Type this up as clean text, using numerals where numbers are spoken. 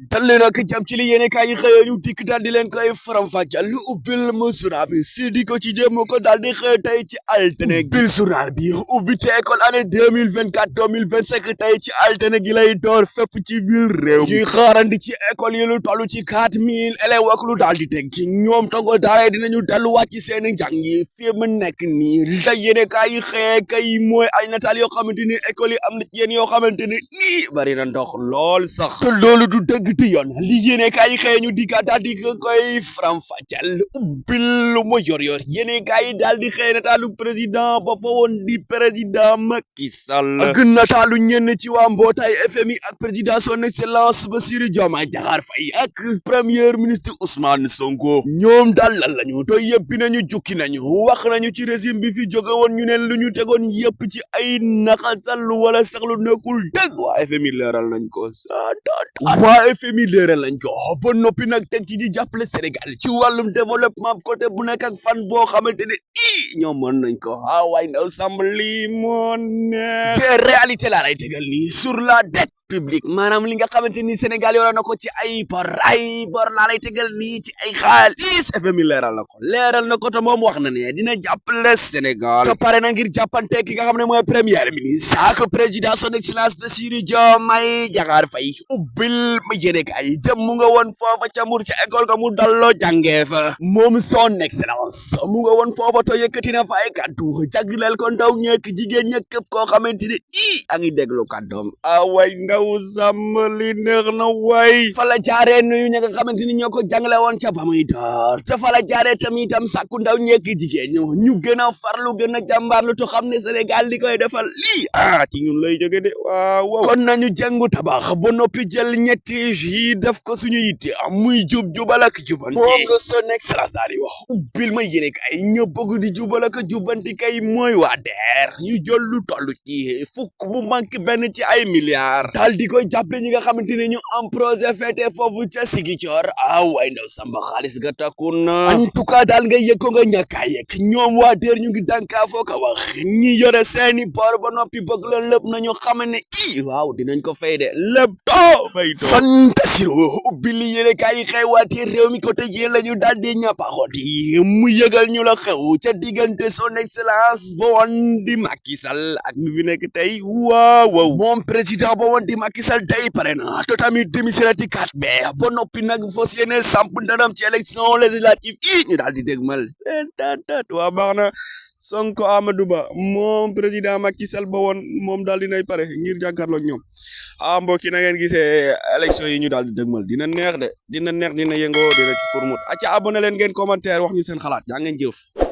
dal leen ak jàmm ci li yéene kaay yi xëyee ñu dikk daal di leen koy faram-fàcceel lu ubbil ma journal bi Sidi Quotidien moo ko daal di xëy tey ci altine bil journal bi ubbi te école année 2024-2025 tey ci altine gi lay door fépp ci biir réew ñuy xaarandi ci école yi lu toll ci 4000 élèves ak lu daal di teg ñoom tongo daara dinañu delluwaat ci seen njàng yi fi mu nekk nii la yéene kaay yi xëyee kay mooy ay nataal yoo xamante ni école yi am na ci yéen yoo xamante ni nii bari na ndox lool sax te loolu du dëgg du yoon li yéene kaay yi xëy ñu dikkaat daal di koy faram-fàcceel ubbil lu mu yor yéene kaay yi daal di xëy nataalu président ba fa woon di président Macky Sall ak nataalu ñenn ci waa mbootaay FMI ak président son excellence Bassirou Diomaye Diakhar Faye ak premier ministre Ousmane Sonko ñoom daal lan lañu to yëppi nañu jukki nañu wax nañu ci régime bi fi jóge woon ñu ne lu ñu tegoon yëpp ci ay naxasal wala sax lu nekkul dëgg waa FMI leeral nañ ko waa FMI leeral lañ ko ba noppi nag teg ci di jàppale Sénégal ci wàllum développement côté bu nekk ak fan boo xamante ne ñoom mën nañ ko waaye ndaw sàmm lii moo ne te réalité laa lay tegal nii sur la dette publique maanaam li nga xamante ni Sénégal yoroon na ko ci ay bor laa lay tegal nii ci ay xaalis FMI leeral na ko te moom wax na ne dina jàppale Sénégal te pare na ngir jàppante ki nga xam ne mooy premier ministre ak président son excellence Bassirou Diomaye Diakhar Faye ubbil ma yéenekaay dem mu nga woon foofa ca Mbour ca école ga mu dalloo jàngee fa moom son excellence mu nga woon foofa to yëkkati na fa ay kàddu jagleel ko ndaw ñekk jigéen ñekk képp koo xamante ni a ngi déglu kàddoom way ndaw sàmmali neex na waay fa la jaaree nuyu ña nga xamante ni ñoo ko jàngale woon ca ba muy door te fa la jaaree tamitam sàkku ndaw ñekk jigéen ñu gën a farlu gën a jàmbaarlu to xam ne Sénégal li koy defal lii ci ñun lay jóge de waaw kon nañu jàngu tabax ba noppi jël ñetti yi def ko suñu yitte muy jubal ak jubanti moom nga son excellence daal di wax ubbil ma yéene kay ña bëgg di jubal ak jubanti kay mooy waa DER ñu jël lu toll ci fukk bu manque benn ci ay milliards daal di koy jàppale ñi nga xamante ne ñu am projet féete foofu ca Ziguinchor waay ndaw samba xaalis ga takku na en tout cas daal nga yëg ko nga ñàkkaa yëg ñoom waa DER ñu ngi dànkaa foo ko wax ñi yore seeni bor ba noppi bëgg leen lépp nañu xam ne waaw dinañ ko fay de lépp fantasiro ubbi li yéene kaay yi xewaati réew mi ko tëjee la ñu daal di ñappaxooti mu yëgal ñu la xew ca diggante son excellence ba woon di Macky Sall ak mi fi nekk tey waaw moom président ba woon di Macky Sall tey pare na to tamit démissionné ci 4B ba noppi nag fas yéene samp ndanam ci élection législative ñu daal di dégmal waa baax na Sonko Amadou Ba moom président Macky Sall ba woon moom daal dinay pare ngir jàkkaarloo ak ñoom mbokk yi na ngeen gisee élection yi ñu daal di dëgmal dina neex de dina yëngoo dina ci kurmut acca abonné leen ngeen commentaire wax ñu seen xalaat jaa ngeen jëf